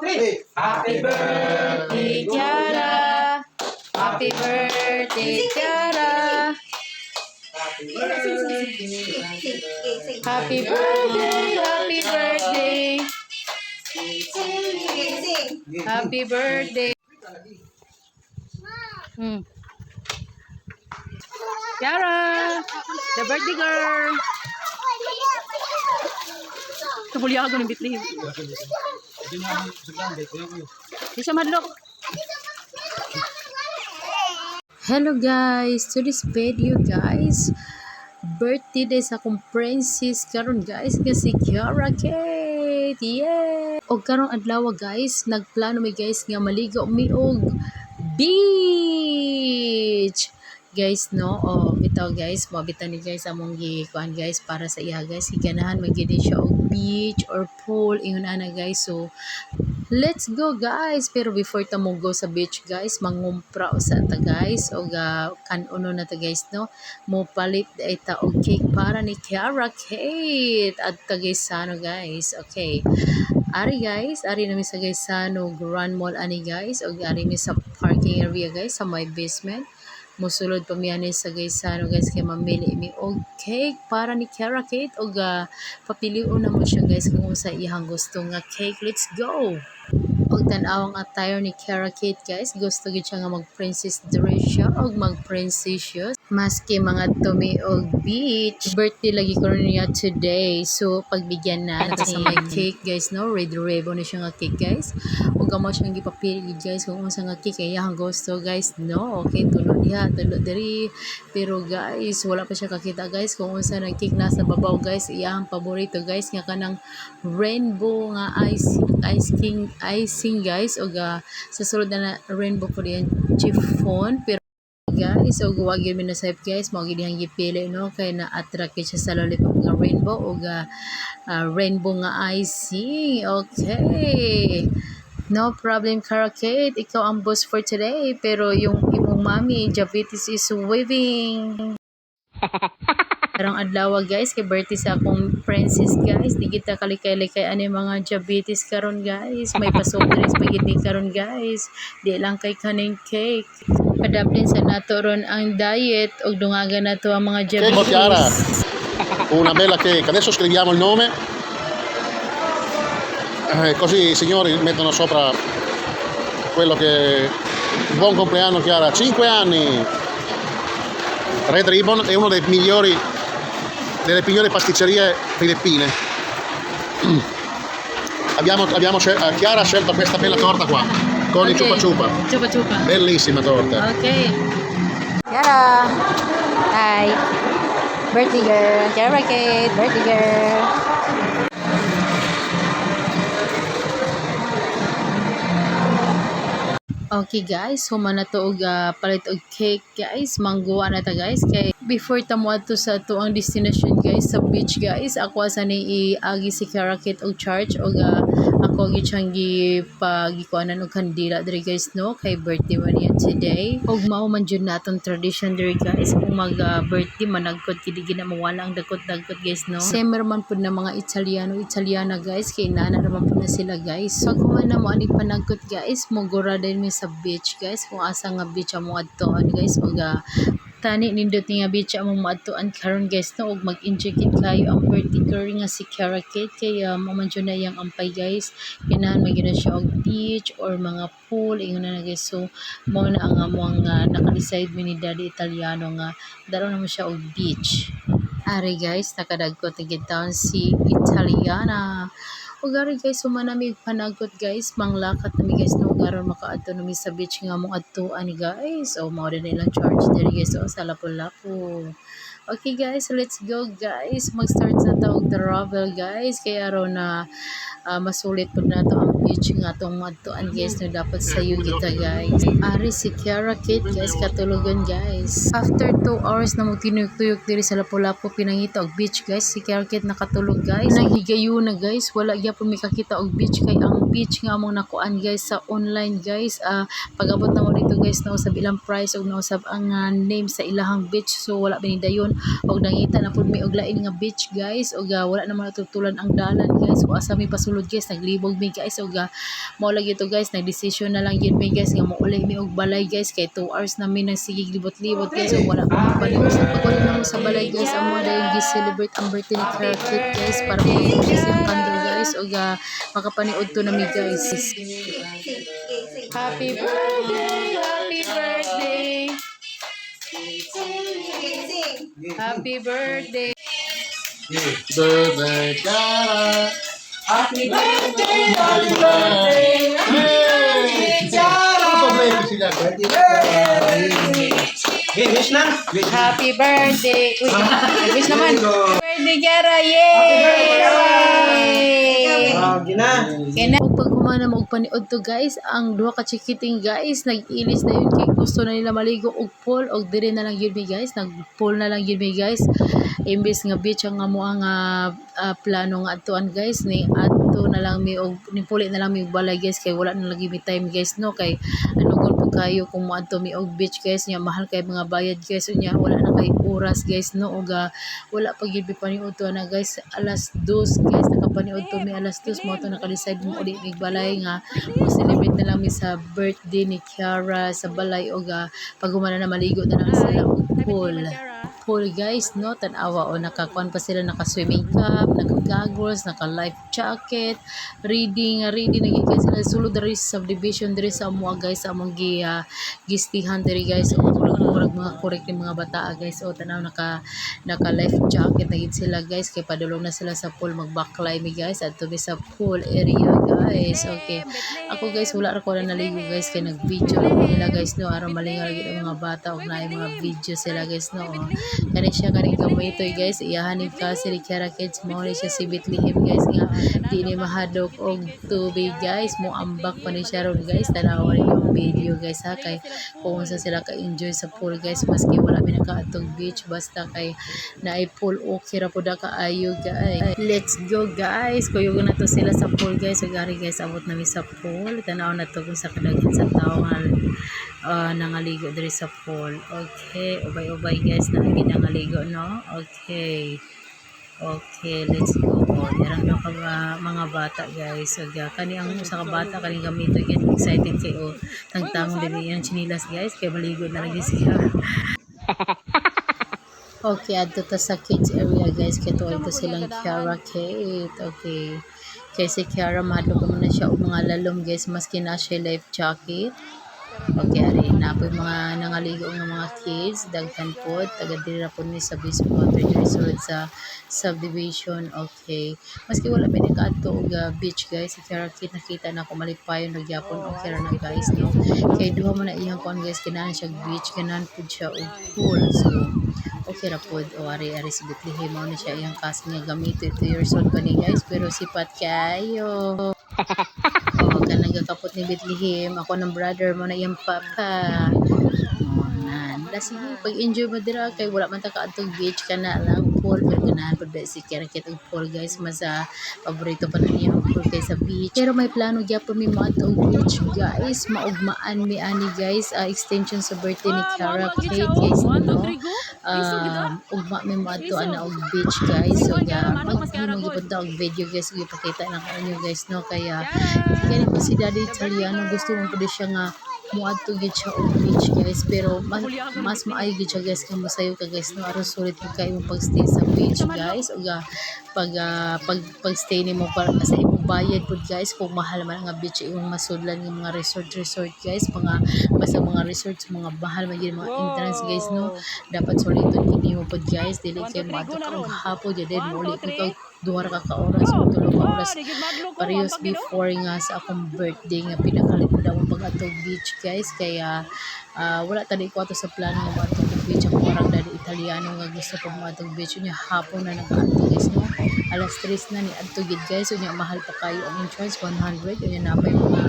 three. Happy birthday, Kiara. Happy birthday, Kiara. Happy birthday. Happy birthday. Happy birthday. Happy birthday. Kiara, the birthday girl. Kabuli ako ng bitli. Isa madlok. Hello guys, to this video guys, birthday day sa akong princess karon guys kasi Kiara Kate. Yeah. Og karong adlaw guys, nagplano mi guys nga maligo mi og beach. Guys no, bitaw guys, mabitan ni guys among gikuan guys para sa iya guys, giganahan magidi siya og beach or pool ingon ana guys. So let's go guys. Pero before ta mo go sa beach guys, mangumpra sa ta guys og kanuno na ta guys no, mo palit ita og cake para ni Kiara Kate at Tagaysano guys. Okay, ari guys, ari na mi sa Gaysano Grand Mall ani guys, og ari mi sa parking area guys sa my basement. Musulod pa mi ani sa Gaysano guys kay mamili mi og cake para ni Kiara Kate og papiliun na mo siya guys kung unsa iyang gusto nga cake. Let's go. Og tan-awang attire ni Kiara Kate guys, gusto gid siya nga mag princess dress siya og mag princessious maski mga tumi og beach. Birthday lagi ko niya today, so pagbigyan na sa may cake guys no, red ribbon ni siya nga cake guys, ug amo siyang gipapili guys kung unsa nga cake ay iyang gusto guys no. Okay, tulo diha, tulo diri, pero guys wala pa siya kakita guys kung unsa nga cake nasa babaw guys. Iyang paborito guys nga kanang rainbow nga icing guys, og sa sulod na rainbow ko diyan chiffon. Pero guys, og wag gyud mi na save guys, mao gyud ang gipili no kay na-attract siya sa lollipop nga rainbow og rainbow nga icing. Okay, no problem Kiara Kate, ikaw ang boss for today, pero yung imong mami diabetes is waving. Karong adlaw guys kay birthday sa akong princess guys, di kita kalikay-likay ani mga diabetes karon guys, may pasok drinks pagid ni karon guys, di lang kay kaning cake. Padaplin sa nato ron ang diet og dungagan nato ang mga diabetes. Chiara, una bella cake, adesso scriviamo il nome, così i signori mettono sopra quello che... Buon compleanno Chiara, 5 anni. Red Ribbon è uno dei migliori, delle migliori pasticcerie filippine. Chiara ha scelto questa bella torta qua con il chupa chupa. Chupa chupa. Bellissima torta. Okay. Kiara. Hi. Birthday girl. Kiara Kate. Birthday girl. Okay guys, human na to og palit og cake guys, mangguwa na ta guys kay before ta mo adto sa to ang destination guys sa beach guys, ako sa ni agi si Kiara Kate og charge og ako gi siyang gikuanan og kandila diri guys no kay birthday man niya today. Og mao man jud naton tradition diri guys kung mag birthday managkod kidi gina mawala ang dagkot guys no. Same man pud na mga Italiana guys kay nana naman pud na sila guys. So kuman na mo ani panagkot guys, mogura din mi sa beach guys kung asa nga beach amo adtoon guys, og tani nindot nga beach amo maadtoan karon guys no, og mag-enjoy kid kayo ang birthday girl nga si Kiara Kate kay mo man jud na yang ampay guys, ganahan magina siya og beach or mga pool ingon na guys. So mo na ang among naka-decide mi ni Daddy Italiano nga daro na mo siya og beach. Ari guys, nakadagkot gid taon si Italiana. Og gari guys, sumanami panagkot guys, manglakat nami guys no, garon makaadto nami sa beach nga mong adtuan ni guys. O mao din ilang charge diri guys, so sa lapu-lapu. Okay guys, let's go guys, mag-start na ta og travel guys, kay aron na masulit pud nato ang beach nga atong adtuan guys no, dapat sayo kita guys. Ari si Kiara Kate guys katulogan guys. After 2 hours na mo tinuyok-tuyok diri sa lapu-lapu pinangita og beach guys, si Kiara Kate nakatulog guys. Nanghigayon na guys, wala gyapon mi kakita og beach kay ang beach nga among nakuan guys sa online guys. Pag-abot na mo dito guys, nausab ilang price og nausab ang name sa ilahang beach, so wala binidayon. og nangita na pud mi og lain nga beach guys og wala naman natutulan ang dalan guys ug asa mi pasulod guys naglibog mi guys og mao lagi to guys nagdesisyon na lang yun mi guys nga mauli mi og balay guys kay 2 hours na mi nagsigig libot-libot guys ug wala pa mabalik sa paguli na mo sa balay guys amo na yung celebrate ang birthday ni Cara Kate guys para mo siya candle guys ug makapaniud to na mi guys. Happy birthday, happy birthday. Happy birthday. Birthday, Cara. Happy birthday, happy birthday. Hey! Wish na? Happy birthday. Uy, wish naman. Birthday, Cara. Yay! Gina. Kaya pag humana mo og paniod to guys, ang duha ka chikiting guys, nag-ilis na yun kay gusto na nila maligo og pool og dire na lang yun mi guys, nag-pool na lang yun mi guys. Imbes nga beach ang amo ang plano nga atuan guys, ni ato na lang mi og nipuli na lang mi og balay guys kay wala na lagi mi time guys no kay ano po kayo kung moadto mi og beach guys nya mahal kay mga bayad guys unya wala na kay oras guys no og wala pa gyud mi paniud to na guys alas 2 guys nakapaniud to mi alas 2 mo to naka-decide mo uli mig balay nga mo celebrate na lang mi sa birthday ni Cara sa balay og pag humana na maligo na lang sila og pool guys no tan-awa o nakakuan pa sila naka-swimming cap naka-goggles naka-life jacket ready na guys sila sulod diri sa subdivision diri sa amo guys sa among gistihan diri guys o murag mga correct ni mga bata guys o tanaw naka life jacket na gid sila guys kay padulong na sila sa pool mag-backline mi guys adto mi sa pool area guys. Okay ako guys wala ra ko na naligo guys kay nag-video nila guys no aron malingaw gid ang mga bata og naay mga video sila guys no kani siya kani gamay ito guys iyahan ni kasi ni Cara Kids mo ni siya si Bethlehem guys nga di ni mahadok og tubig guys mo ambak pa ni siya ron guys tanawon yung video guys ha kay kung sa sila ka enjoy sa pool guys maski wala mi nakaatong beach basta kay naay pool okay ra pud kaayo guys. Let's go guys kuyugon na to sila sa pool guys ug ari guys abot na mi sa pool tanaw na to kung sa kadaghan sa tawo nga nangaligo diri sa pool. Okay ubay guys na nangaligo no. Okay let's go. Yarang na ka mga bata guys. So kani ang usa ka bata kani gamito get excited kay tangtang dili yan chinilas guys kay maligo na lagi siya. Okay adto ta sa kids area guys kay ito silang Cara Kate. Okay kay si Cara mahadlok man na siya og mga lalom guys maski na siya life jacket. Okay, ari na po mga nangaligo ng mga kids, daghan po, taga diri ra po ni sa Water Resort sa subdivision. Okay, maski wala pa nakaadto og beach guys, si Cara Kate nakita na ko malipayon og gyapon okay ra na guys no. Kay duha mo na iyang kon guys kinahan siya beach, kinahan pud siya og pool. So okay ra pod o ari si Bethlehem mo na siya iyang kas nga gamito 2 years old pa ni guys pero sipat kayo. Oh, kanang gakapot ni Bethlehem ako ng brother mo na iyang papa. Sige pag-enjoy mo dira kay wala man ta kaadtong beach kana lang pool pero ganahan pud si Cara Kate og pool guys mas paborito pa na niya ang pool kaysa beach pero may plano gyapon mi moadto og beach guys maugmaan mi ani guys extension sa birthday ni Cara Kate guys no ugma mi moadto ana og beach guys so magipod og video guys ipakita na kanyo guys no kaya kani po si Daddy Italiano gusto mo pud siya nga muadto gid siya og beach guys pero mas maayo gid siya guys kay masayo ka guys no aron sulit kay imong pagstay sa beach guys ug pagstay nimo para sa imong bayad pud guys kung mahal man nga beach imong masudlan ng mga resort guys basta mga resorts mga bahal man gid mga entrance guys no dapat suliton kini mo pud guys dili kay moadto ka og hapon jud muli ka 2 ka oras o 3 ka oras parehas before nga sa akong birthday nga pinakalit ko daw pag-atong beach guys kaya wala tadi ko ato sa plano nga moadto beach ako parang Daddy Italiano nga gusto pag moadtong beach unya hapon na nag-adto guys no alas 3 na ni adto gid guys unya mahal pa kayo ang entrance 100 unya napay mga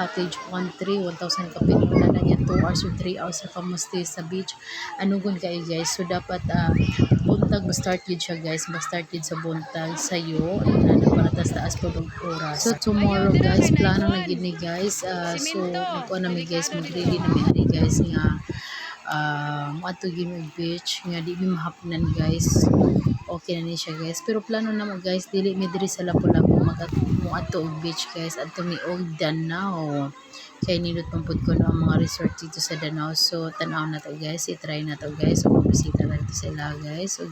cottage 1,300 ka pinuna na niya 2 hours or 3 hours sa stay sa beach anugon kayo guys so dapat buntag ma-start gid siya guys ma-start gid sa buntag sayo ayun na para taas po ng oras so tomorrow guys plano na gid ni guys so nagkuha na mi guys mag-ready na mi ani guys nga moadto gyud og beach nga di mi mahapnan guys. Okay na ni siya guys, pero plano na mo guys dili mi diri sa Lapu-Lapu moadto og beach guys, adto mi og Danau. Kay nindot man pud ko no ang mga resort dito sa Danau, so tan-aw na to guys, i-try na to guys, so mabisita na dito sa ila guys, ug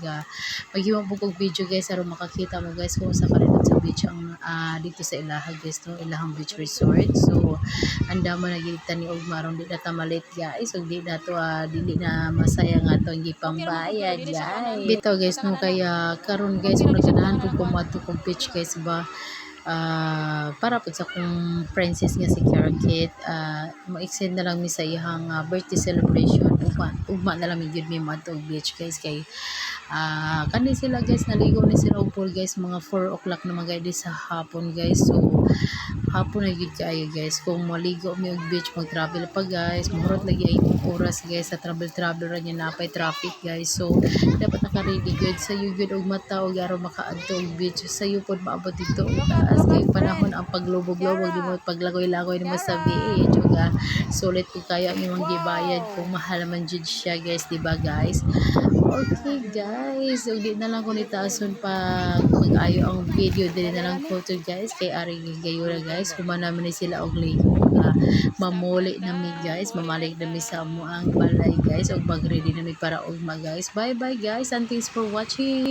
maghimo og video guys aron makakita mo guys kung sa karidot sa beach ang dito sa ilaha guys, no, ilahang beach resort. So anda mo na gid tani og maron di na ta malit guys, ug di na to dili na masaya nga to gipang bayad guys. Bitaw guys no, kaya karon guys kung naganahan pud ko moadto kong beach guys ba, para po sa kong princess nga si Cara Kate, ma-extend na lang mi sa iyang birthday celebration, ugma na lang mi gyud mi moadto og beach guys. Kay kani sila guys naligo ni sila og pool guys mga 4 o'clock na mga sa hapon guys, so hapon na gid kaayo guys. Kung maligo mi og beach mag-travel pa guys, mahurot lagi ay oras guys sa travel ra niya napay traffic guys, so dapat naka-ready good sa iyo good og mata og aron makaadto og beach sa iyo pod maabot dito taas kay panahon ang paglubog-lubog di mo paglagoy-lagoy ni mo sa beach, ug sulit ko kayo ang imong gibayad kung mahal man jud siya guys, di ba guys? Okay guys, ug di na lang ko nitaason pa mag-ayo ang video, dili na lang ko to guys kay ari gayura guys, humana man ni sila og ligo, mamuli na mi guys, mamalik na mi sa amo ang balay guys, ug mag-ready na mi para ugma guys. Bye bye guys and thanks for watching.